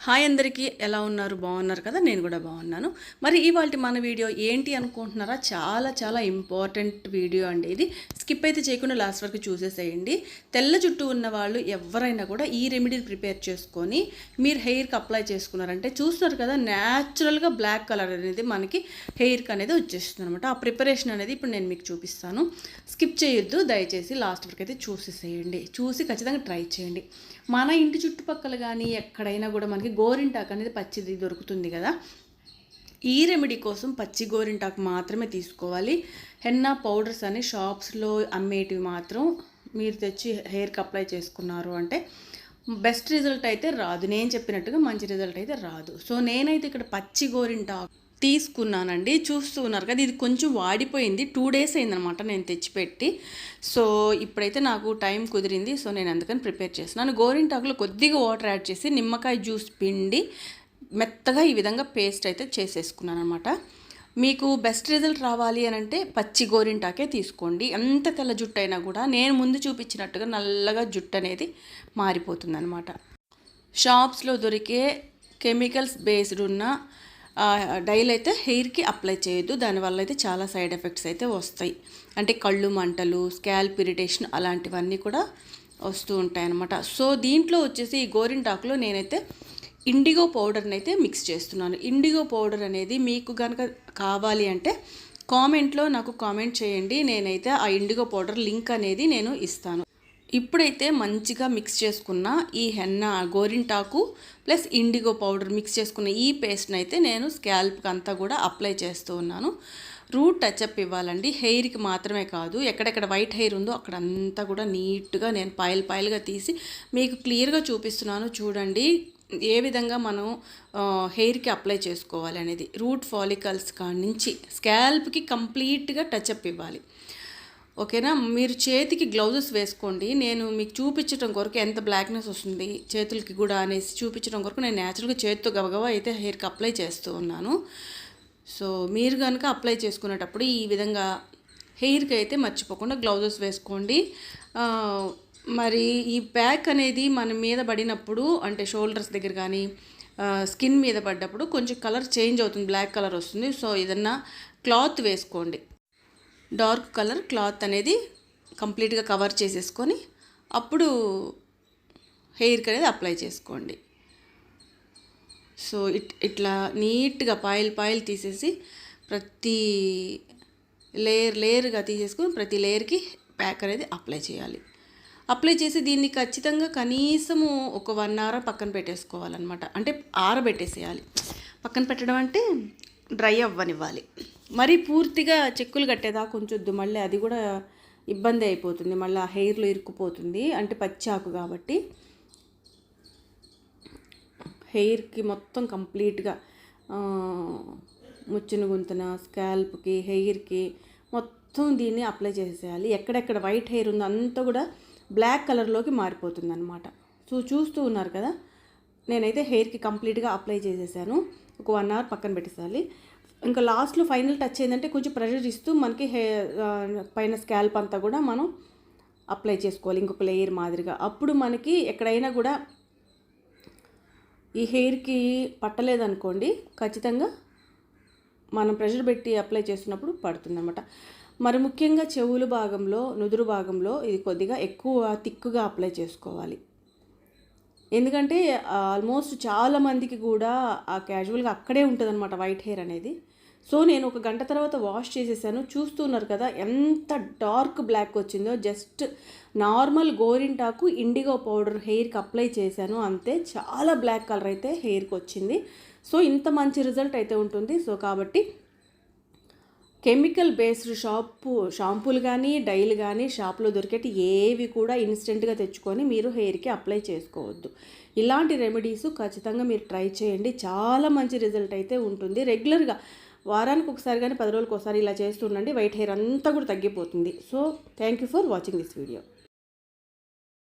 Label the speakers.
Speaker 1: Hi అందరికీ ఎలా ఉన్నారు? బాగున్నారు కదా? నేను కూడా బాగున్నాను. మరి ఇవాల్టి మన వీడియో ఏంటి అనుకుంటున్నారా? చాలా ఇంపార్టెంట్ వీడియో అండి ఇది. స్కిప్ అయితే చేయకుండా లాస్ట్ వరకు చూసేసేయండి. తెల్ల జుట్టు ఉన్న వాళ్ళు ఎవరైనా కూడా ఈ రెమెడీని ప్రిపేర్ చేసుకొని మీరు హెయిర్కి అప్లై చేసుకున్నారంటే చూస్తున్నారు కదా, న్యాచురల్గా బ్లాక్ కలర్ అనేది మనకి హెయిర్కి అనేది వచ్చేస్తుంది అనమాట. ఆ ప్రిపరేషన్ అనేది ఇప్పుడు నేను మీకు చూపిస్తాను. స్కిప్ చేయొద్దు దయచేసి, లాస్ట్ వరకు అయితే చూసేసేయండి. చూసి ఖచ్చితంగా ట్రై చేయండి. మన ఇంటి చుట్టుపక్కల కానీ ఎక్కడైనా కూడా మనకి గోరింటాకు అనేది పచ్చిది దొరుకుతుంది కదా. ఈ రెమెడీ కోసం పచ్చి గోరింటాకు మాత్రమే తీసుకోవాలి. హెన్నా పౌడర్స్ అని షాప్స్లో అమ్మేటివి మాత్రం మీరు తెచ్చి హెయిర్కి అప్లై చేసుకున్నారు అంటే బెస్ట్ రిజల్ట్ అయితే రాదు. నేను చెప్పినట్టుగా మంచి రిజల్ట్ అయితే రాదు. సో నేనైతే ఇక్కడ పచ్చి గోరింటాకు తీసుకున్నానండి. చూస్తూ ఉన్నారు కదా, ఇది కొంచెం వాడిపోయింది. 2 days అయిందనమాట నేను తెచ్చిపెట్టి. సో ఇప్పుడైతే నాకు టైం కుదిరింది. సో నేను అందుకని ప్రిపేర్ చేస్తున్నాను. గోరింటాకులో కొద్దిగా వాటర్ యాడ్ చేసి నిమ్మకాయ జ్యూస్ పిండి మెత్తగా ఈ విధంగా పేస్ట్ అయితే చేసేసుకున్నాను అనమాట. మీకు బెస్ట్ రిజల్ట్ రావాలి అని అంటే పచ్చి గోరింటాకే తీసుకోండి. ఎంత తెల్ల జుట్టు అయినా కూడా నేను ముందు చూపించినట్టుగా నల్లగా జుట్టు అనేది మారిపోతుంది అనమాట. షాప్స్లో దొరికే కెమికల్స్ బేస్డ్ ఉన్న డైల్ అయితే హెయిర్కి అప్లై చేయొద్దు. దానివల్ల అయితే చాలా సైడ్ ఎఫెక్ట్స్ అయితే వస్తాయి. అంటే కళ్ళు మంటలు, స్కాల్ప్ ఇరిటేషన్ అలాంటివన్నీ కూడా వస్తూ ఉంటాయి అన్నమాట. సో దీంట్లో వచ్చేసి ఈ గోరింటాకులో నేనైతే ఇండిగో పౌడర్ని అయితే మిక్స్ చేస్తున్నాను. ఇండిగో పౌడర్ అనేది మీకు కనుక కావాలి అంటే కామెంట్లో నాకు కామెంట్ చేయండి. నేనైతే ఆ ఇండిగో పౌడర్ లింక్ అనేది నేను ఇస్తాను. ఇప్పుడైతే మంచిగా మిక్స్ చేసుకున్న ఈ హెన్నా గోరింటాకు ప్లస్ ఇండిగో పౌడర్ మిక్స్ చేసుకున్న ఈ పేస్ట్ని అయితే నేను స్కాల్ప్కి అంతా కూడా అప్లై చేస్తూ ఉన్నాను. రూట్ టచ్అప్ ఇవ్వాలండి, హెయిర్కి మాత్రమే కాదు. ఎక్కడెక్కడ వైట్ హెయిర్ ఉందో అక్కడంతా కూడా నీట్గా నేను పాయలుగా తీసి మీకు క్లియర్గా చూపిస్తున్నాను. చూడండి ఏ విధంగా మనం హెయిర్కి అప్లై చేసుకోవాలి అనేది. రూట్ ఫాలికల్స్ కాడి నుంచి స్కాల్ప్కి కంప్లీట్గా టచ్అప్ ఇవ్వాలి. ఓకేనా? మీరు చేతికి గ్లౌజెస్ వేసుకోండి. నేను మీకు చూపించడం కొరకు ఎంత బ్లాక్నెస్ వస్తుంది చేతులకి కూడా అనేసి చూపించడం కొరకు నేను న్యాచురల్గా చేతితో గబగబా అయితే హెయిర్కి అప్లై చేస్తూ ఉన్నాను. సో మీరు కనుక అప్లై చేసుకునేటప్పుడు ఈ విధంగా హెయిర్కి అయితే మర్చిపోకుండా గ్లౌజెస్ వేసుకోండి. మరి ఈ ప్యాక్ అనేది మన మీద పడినప్పుడు అంటే షోల్డర్స్ దగ్గర కానీ స్కిన్ మీద పడ్డప్పుడు కొంచెం కలర్ చేంజ్ అవుతుంది, బ్లాక్ కలర్ వస్తుంది. సో ఏదన్నా క్లాత్ వేసుకోండి. డార్క్ కలర్ క్లాత్ అనేది కంప్లీట్గా కవర్ చేసేసుకొని అప్పుడు హెయిర్కి అనేది అప్లై చేసుకోండి. సో ఇట్లా నీట్గా పాయలు తీసేసి ప్రతి లేయర్గా తీసేసుకొని ప్రతి లేయర్కి ప్యాక్ అనేది అప్లై చేయాలి. అప్లై చేసి దీన్ని ఖచ్చితంగా కనీసము ఒక 1 hour పక్కన పెట్టేసుకోవాలన్నమాట. అంటే ఆరబెట్టేసేయాలి. పక్కన పెట్టడం అంటే డ్రై అవ్వనివ్వాలి. మరి పూర్తిగా చెక్కులు కట్టేదాకా ఉంచొద్దు, మళ్ళీ అది కూడా ఇబ్బంది అయిపోతుంది, మళ్ళీ ఆ హెయిర్లో ఇరుక్కుపోతుంది. అంటే పచ్చాకు కాబట్టి హెయిర్కి మొత్తం కంప్లీట్గా ముచ్చిన గుంతన స్కాల్ప్కి హెయిర్కి మొత్తం దీన్ని అప్లై చేసేయాలి. ఎక్కడెక్కడ వైట్ హెయిర్ ఉందో అంతా కూడా బ్లాక్ కలర్లోకి మారిపోతుంది అనమాట. సో చూస్తూ ఉన్నారు కదా, నేనైతే హెయిర్కి కంప్లీట్గా అప్లై చేసేసాను. ఒక 1 hour పక్కన పెట్టేసాలి. ఇంకా లాస్ట్లో ఫైనల్ టచ్ ఏంటంటే కొంచెం ప్రెషర్ ఇస్తూ మనకి పైన స్కాల్ప్ అంతా కూడా మనం అప్లై చేసుకోవాలి ఇంకొక లేయర్ మాదిరిగా. అప్పుడు మనకి ఎక్కడైనా కూడా ఈ హెయిర్కి పట్టలేదనుకోండి, ఖచ్చితంగా మనం ప్రెషర్ పెట్టి అప్లై చేస్తున్నప్పుడు పడుతుంది అన్నమాట. మరి ముఖ్యంగా చెవులు భాగంలో, నుదురు భాగంలో ఇది కొద్దిగా ఎక్కువ థిక్గా అప్లై చేసుకోవాలి. ఎందుకంటే ఆల్మోస్ట్ చాలామందికి కూడా ఆ క్యాజువల్గా అక్కడే ఉంటుంది అనమాట వైట్ హెయిర్ అనేది. సో నేను ఒక గంట తర్వాత వాష్ చేసేసాను. చూస్తున్నారు కదా ఎంత డార్క్ బ్లాక్ వచ్చిందో. జస్ట్ నార్మల్ గోరింటాకు ఇండిగో పౌడర్ హెయిర్కి అప్లై చేశాను అంతే, చాలా బ్లాక్ కలర్ అయితే హెయిర్కి వచ్చింది. సో ఇంత మంచి రిజల్ట్ అయితే ఉంటుంది. సో కాబట్టి కెమికల్ బేస్డ్ షాంపూలు కానీ డైలు కానీ షాప్లో దొరికేటి ఏవి కూడా ఇన్స్టెంట్గా తెచ్చుకొని మీరు హెయిర్కి అప్లై చేసుకోవద్దు. ఇలాంటి రెమెడీస్ ఖచ్చితంగా మీరు ట్రై చేయండి. చాలా మంచి రిజల్ట్ అయితే ఉంటుంది. రెగ్యులర్గా వారానికి ఒకసారి కానీ 10 రోజులకు ఒకసారి ఇలా చేస్తుండండి. వైట్ హెయిర్ అంతా కూడా తగ్గిపోతుంది. So thank you for watching this video.